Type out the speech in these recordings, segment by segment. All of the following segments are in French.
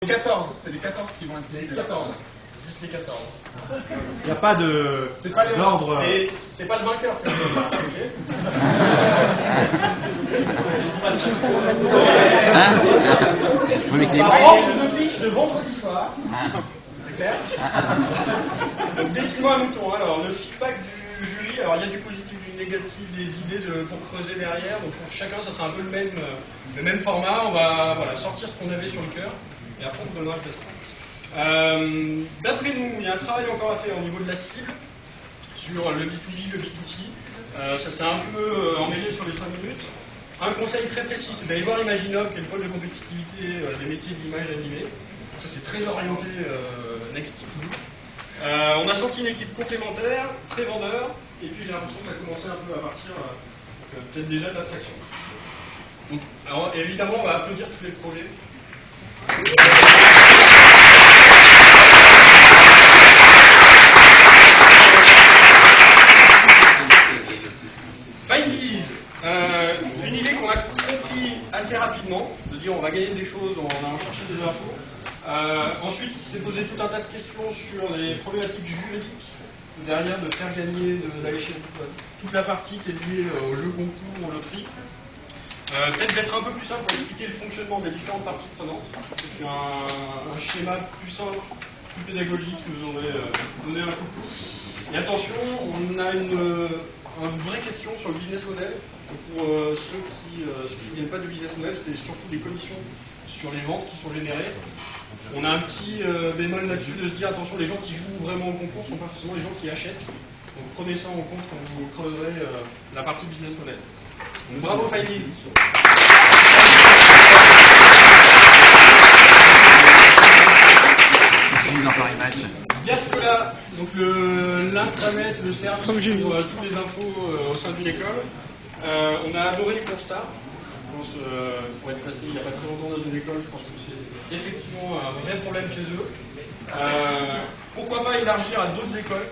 14, c'est les 14 qui vont être C'est les 14. Juste les 14. Il n'y a pas de d'ordre. C'est pas le vainqueur que je veux voir, ok. Par ordre de pitch de vendredi soir. C'est clair. Donc dessine-moi un mouton. Alors le feedback du jury, alors il y a du positif, du négatif, des idées pour creuser derrière. Donc pour chacun, ça sera un peu le même format. On va sortir ce qu'on avait sur le cœur et après on se donnera le classement. D'après nous, il y a un travail encore à faire au niveau de la cible sur le B2B, le B2C. Ça s'est un peu emmêlé sur les 5 minutes. Un conseil très précis, c'est d'aller voir Imaginov, qui est le pôle de compétitivité des métiers de l'image animée. Ça, c'est très orienté Next to. On a senti une équipe complémentaire, très vendeur, et puis j'ai l'impression que ça a commencé un peu à partir, peut-être déjà de l'attraction. Donc, alors, évidemment, on va applaudir tous les projets. Findease, une idée qu'on a compris assez rapidement, de dire on va gagner des choses en allant chercher des infos. Ensuite, il s'est posé tout un tas de questions sur les problématiques juridiques, derrière de faire gagner, d'aller chez toute la partie qui est liée au jeu concours, au loterie. Peut-être d'être un peu plus simple pour expliquer le fonctionnement des différentes parties prenantes. Un schéma plus simple, plus pédagogique nous aurait donné un coup de pouce. Et attention, on a une vraie question sur le business model. Pour ceux qui ne viennent pas du business model, c'était surtout les commissions sur les ventes qui sont générées. On a un petit bémol là-dessus de se dire attention, les gens qui jouent vraiment au concours ne sont pas forcément les gens qui achètent. Donc prenez ça en compte quand vous creuserez la partie business model. Donc, bravo Findease. Diascola, donc l'intranet, le service pour toutes les infos au sein d'une école. On a adoré les constats. Je pense, pour être passé il n'y a pas très longtemps dans une école, je pense que c'est effectivement un vrai problème chez eux. Pourquoi pas élargir à d'autres écoles,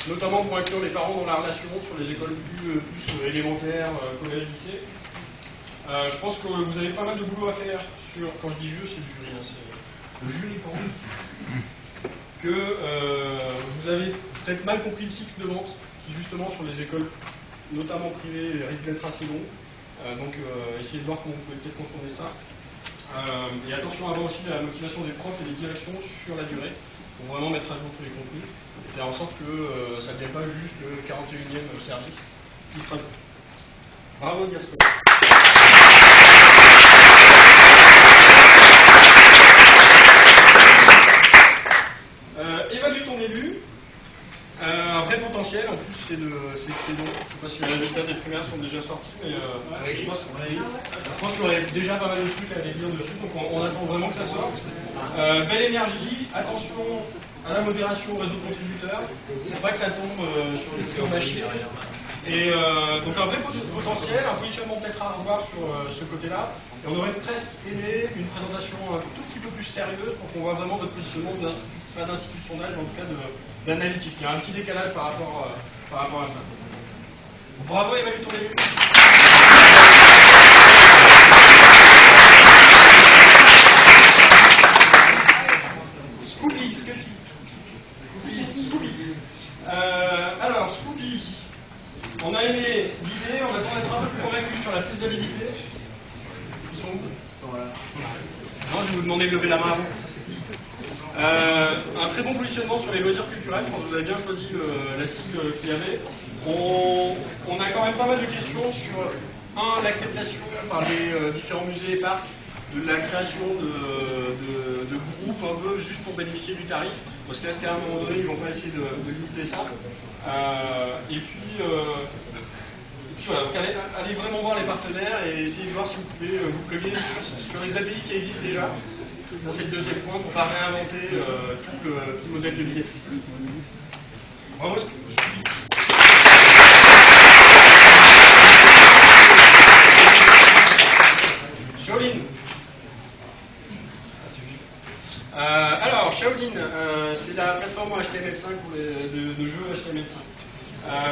notamment pour inclure les parents dans la relation sur les écoles plus élémentaires, collège, lycée. Je pense que vous avez pas mal de boulot à faire sur, quand je dis jeu, c'est le jury, hein, c'est le jury pour que vous avez peut-être mal compris le cycle de vente qui justement sur les écoles, notamment privées, risque d'être assez long. Donc essayez de voir comment vous pouvez peut-être contourner ça. Et attention à voir aussi la motivation des profs et des directions sur la durée, pour vraiment mettre à jour tous les contenus, et faire en sorte que ça ne devienne pas juste le 41e service qui sera tout. Bravo Diascola. Évalue ton élu. Un vrai potentiel, en plus c'est long. Je ne sais pas si les résultats des primaires sont déjà sortis, mais je pense qu'il y aurait déjà pas mal de trucs à aller dire dessus, donc on attend vraiment que ça sorte. Belle énergie, attention à la modération réseau de contributeurs, c'est pas que ça tombe sur les machines. Et donc un vrai potentiel, un positionnement peut-être à revoir sur ce côté-là. Et on aurait presque aimé une présentation un tout petit peu plus sérieuse pour qu'on voit vraiment votre positionnement, pas d'institut de sondage, mais en tout cas d'analytique. Il y a un petit décalage par rapport à ça. Bravo Emmanuel Tournélu. Scooby. Alors, Scooby, on a aimé l'idée, on attend d'être un peu plus convaincu sur la faisabilité. Ils sont où? Ils sont là. Non, je vais vous demander de lever la main avant. Un très bon positionnement sur les loisirs culturels, je pense que vous avez bien choisi la cible qu'il y avait. On a quand même pas mal de questions sur, l'acceptation par les différents musées et parcs de la création de groupes un peu juste pour bénéficier du tarif, parce qu'à un moment donné, ils vont pas essayer de limiter ça. Et puis voilà, donc allez vraiment voir les partenaires et essayez de voir si vous pouvez vous plugger sur les API qui existent déjà. Ça, c'est le deuxième point pour ne pas réinventer tout le modèle de billetterie. Bravo, Shaolin. Alors, Shaolin, c'est la plateforme HTML5 de jeux HTML5.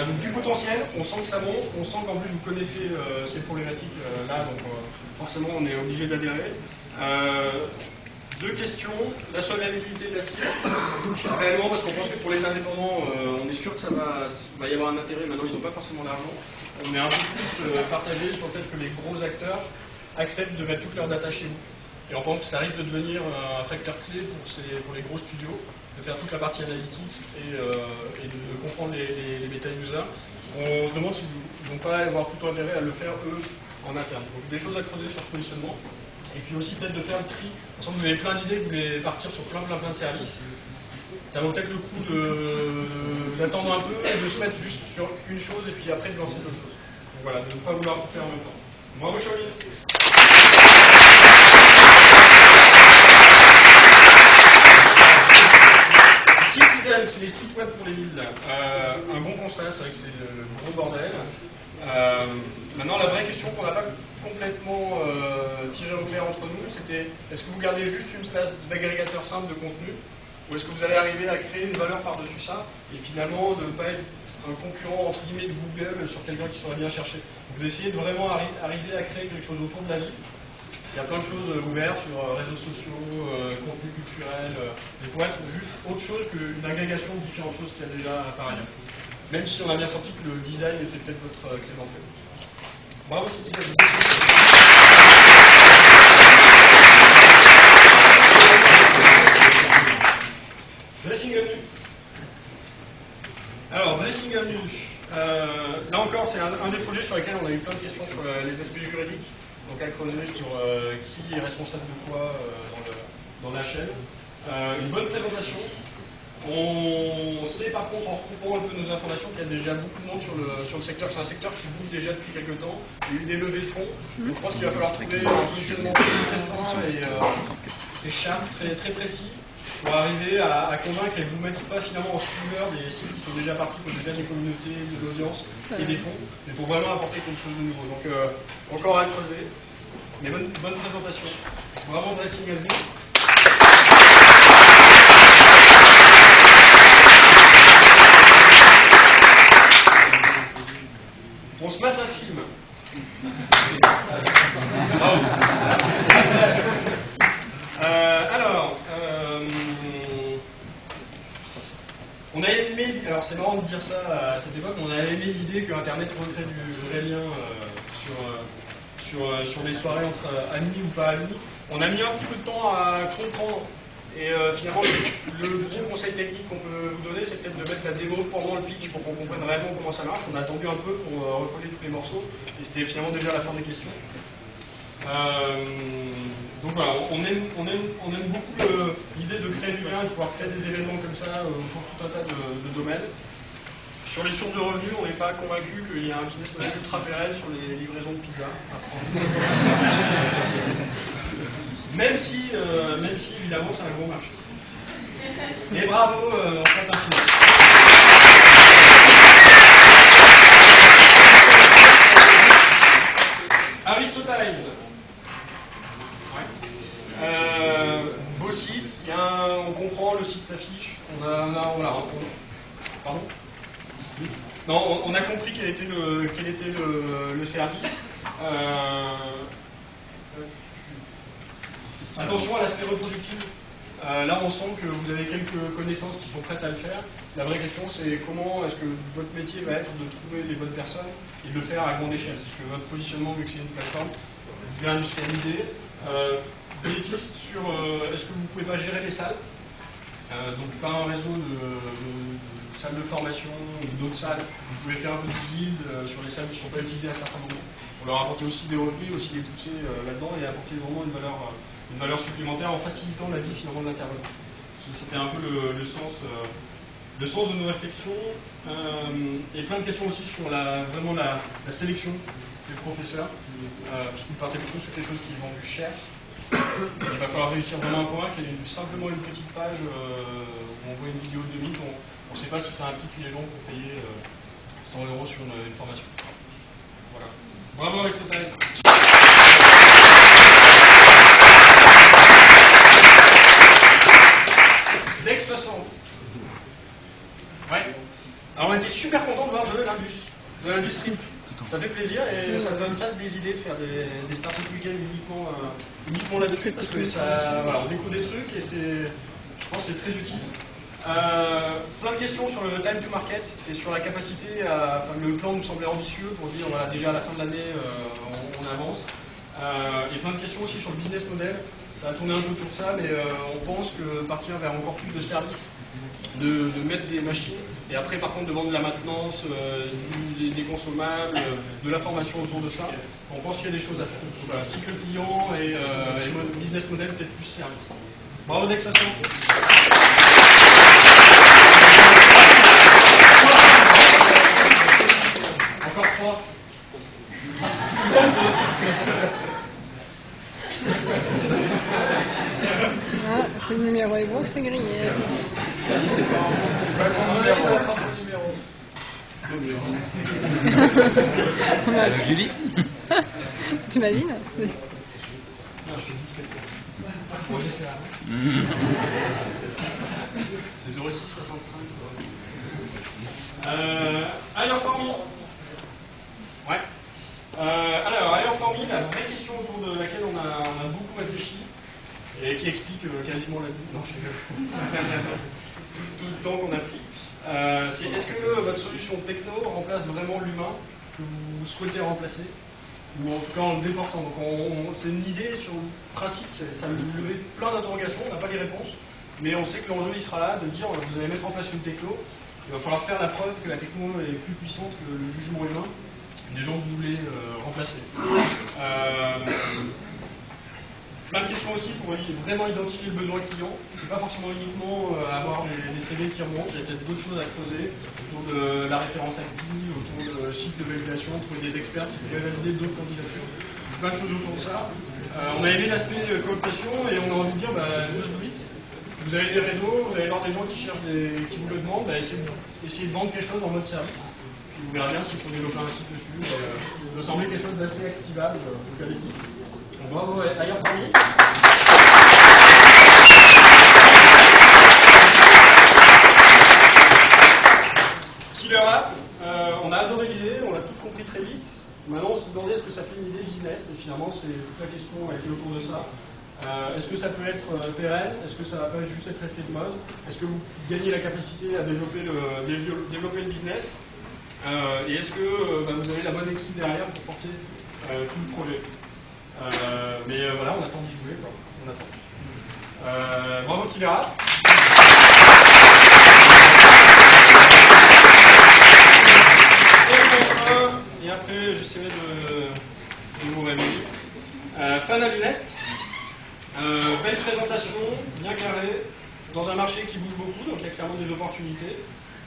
Donc du potentiel, on sent que ça monte, on sent qu'en plus vous connaissez ces problématiques là, donc forcément on est obligé d'adhérer. Deux questions, la solvabilité de la cible. Réellement, parce qu'on pense que pour les indépendants, on est sûr que ça va y avoir un intérêt. Maintenant, ils n'ont pas forcément l'argent. On est un peu plus partagé sur le fait que les gros acteurs acceptent de mettre toute leur data chez vous. Et on pense que ça risque de devenir un facteur clé pour les gros studios, de faire toute la partie analytics et de comprendre les bêta-users. On se demande s'ils ne vont pas avoir plutôt intérêt à le faire eux en interne. Donc des choses à creuser sur ce positionnement. Et puis aussi peut-être de faire le tri. Par exemple, vous avez plein d'idées, vous voulez partir sur plein de services. Ça vaut peut-être le coup d'attendre un peu et de se mettre juste sur une chose et puis après de lancer d'autres choses. Donc voilà, de ne pas vouloir tout faire en même temps. Bravo Charlie. Citizens, les sites web pour les villes. Un bon constat, c'est vrai que c'est le gros bordel. Maintenant, la vraie question qu'on n'a pas complètement tirée au clair entre nous, c'était est-ce que vous gardez juste une place d'agrégateur simple de contenu ou est-ce que vous allez arriver à créer une valeur par-dessus ça et finalement de ne pas être un concurrent entre guillemets de Google sur quelqu'un qui saurait bien chercher. Donc vous essayez de vraiment arriver à créer quelque chose autour de la ville. Il y a plein de choses ouvertes sur réseaux sociaux, contenu culturel, mais pour être juste autre chose qu'une agrégation de différentes choses qu'il y a déjà par ailleurs. Même si on a bien senti que le design était peut-être votre clé d'entrée. Bravo, c'était Dressing Avenue. Alors, Dressing Avenue. Là encore, c'est un des projets sur lesquels on a eu plein de questions sur les aspects juridiques. Donc à creuser sur qui est responsable de quoi dans la chaîne. Une bonne présentation. On sait par contre, en recoupant un peu nos informations, qu'il y a déjà beaucoup de monde sur le secteur. C'est un secteur qui bouge déjà depuis quelques temps. Il y a eu des levées de fonds. Donc je pense qu'il va falloir trouver un positionnement très fin et sharp, très précis, pour arriver à convaincre et vous mettre pas finalement en suiveur des sites qui sont déjà partis pour déjà des communautés, de l'audience et des fonds, mais pour vraiment apporter quelque chose de nouveau. Donc encore à creuser, mais bonne présentation. Vraiment Dressing Avenue. On se mate un film. On a aimé, alors c'est marrant de dire ça à cette époque, on a aimé l'idée que Internet recrée du vrai lien sur les soirées entre amis ou pas amis. On a mis un petit peu de temps à comprendre. Et finalement, le bon conseil technique qu'on peut vous donner, c'est peut-être de mettre la démo pendant le pitch pour qu'on comprenne réellement comment ça marche. On a attendu un peu pour recoller tous les morceaux, et c'était finalement déjà la fin des questions. Donc voilà, on aime beaucoup l'idée de créer du lien, de pouvoir créer des événements comme ça pour tout un tas de domaines. Sur les sources de revenus, on n'est pas convaincu qu'il y ait un business model ultra pérenne sur les livraisons de pizza. Même si évidemment c'est un gros marché. Mais bravo, on fait un film. Aristotile. Beau site, on comprend, le site s'affiche. Pardon ? Non, on a compris quel était le service. Attention à l'aspect reproductif. Là, on sent que vous avez quelques connaissances qui sont prêtes à le faire. La vraie question, c'est comment est-ce que votre métier va être de trouver les bonnes personnes et de le faire à grande échelle. Parce que votre positionnement, vu que c'est une plateforme, vous devez industrialiser. Des pistes sur est-ce que vous ne pouvez pas gérer les salles. Donc pas un réseau de salles de formation ou d'autres salles. Vous pouvez faire un peu de build sur les salles qui ne sont pas utilisées à certains moments. Pour leur apporter aussi des revenus, aussi les pousser là-dedans et apporter vraiment une valeur supplémentaire en facilitant la vie finalement de l'intervenant. C'était un peu le sens de nos réflexions. Et plein de questions aussi sur vraiment la sélection des professeurs. Parce que vous partez plutôt sur quelque chose qui est vendu cher. Il va falloir réussir vraiment à convaincre. Il y a simplement une petite page où on voit une vidéo de 2 minutes. On ne sait pas si ça implique les gens pour payer 100 € sur une formation. Voilà. Bravo Aristotle. Dex 60. Ouais. Alors on était super contents de voir de l'industrie. Ça fait plaisir et ça donne place des idées de faire des startup week-ends uniquement là-dessus parce que ça, voilà, on découvre des trucs et je pense que c'est très utile. Plein de questions sur le time to market et sur la capacité à. Enfin, le plan nous semblait ambitieux pour dire voilà, déjà à la fin de l'année on avance. Et plein de questions aussi sur le business model. Ça a tourné un peu autour de ça, mais on pense que partir vers encore plus de services, de mettre des machines, et après par contre de vendre de la maintenance, des consommables, de la formation autour de ça, on pense qu'il y a des choses à faire. Donc, voilà, cycle client et business model peut-être plus service. Bravo d'expression. Encore 3. Ah, le numéro est bon, c'est grillé. C'est pas le numéro. Julie. T'imagines? Non, je fais 12 quelques. Moi j'essaie. C'est 0665. Alors, Formi. Ouais. Alors, Formi, la vraie question autour de laquelle on a beaucoup réfléchi et qui explique quasiment la vie. Non, je rigole. Tout le temps qu'on a pris. C'est est-ce que votre solution techno remplace vraiment l'humain que vous souhaitez remplacer? Ou en tout cas en le déportant. Donc c'est une idée sur le principe, ça me levait plein d'interrogations, on n'a pas les réponses, mais on sait que l'enjeu il sera là de dire vous allez mettre en place une techno, il va falloir faire la preuve que la techno est plus puissante que le jugement humain des gens que vous voulez remplacer. Plein de questions aussi pour vraiment identifier le besoin client. C'est pas forcément uniquement avoir des CV qui remontent, il y a peut-être d'autres choses à creuser autour de la référence active, autour de site de validation, trouver des experts qui pourraient valider d'autres candidatures. Plein de choses autour de ça. On a aimé l'aspect cooptation et on a envie de dire, just do it. Vous avez des réseaux, vous allez voir des gens qui cherchent qui vous le demandent, essayez de vendre quelque chose en mode service. Puis vous verrez bien s'il faut développer un site dessus. Il me semblait quelque chose d'assez activable, donc allez-y. Bravo, ailleurs Formi. Killer App, on a adoré l'idée, on l'a tous compris très vite. Maintenant, on se demandait est-ce que ça fait une idée business, et finalement, c'est toute la question a été autour de ça. Est-ce que ça peut être pérenne? Est-ce que ça va pas juste être effet de mode? Est-ce que vous gagnez la capacité à développer le business? Et est-ce que vous avez la bonne équipe derrière pour porter tout le projet? Mais voilà, on attend d'y jouer, quoi. On attend. Bravo Kivera. Et après, j'essaierai de vous réveiller. Fan à lunettes. Belle présentation, bien carrée, dans un marché qui bouge beaucoup, donc il y a clairement des opportunités.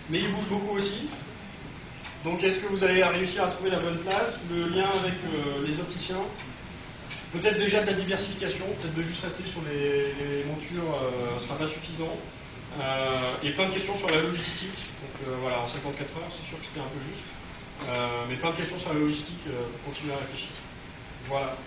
Mais il bouge beaucoup aussi. Donc est-ce que vous allez réussir à trouver la bonne place? Le lien avec les opticiens? Peut-être déjà de la diversification, peut-être de juste rester sur les montures ne sera pas suffisant. Et plein de questions sur la logistique. Donc voilà, en 54 heures, c'est sûr que c'était un peu juste. Mais plein de questions sur la logistique, continuez à réfléchir. Voilà.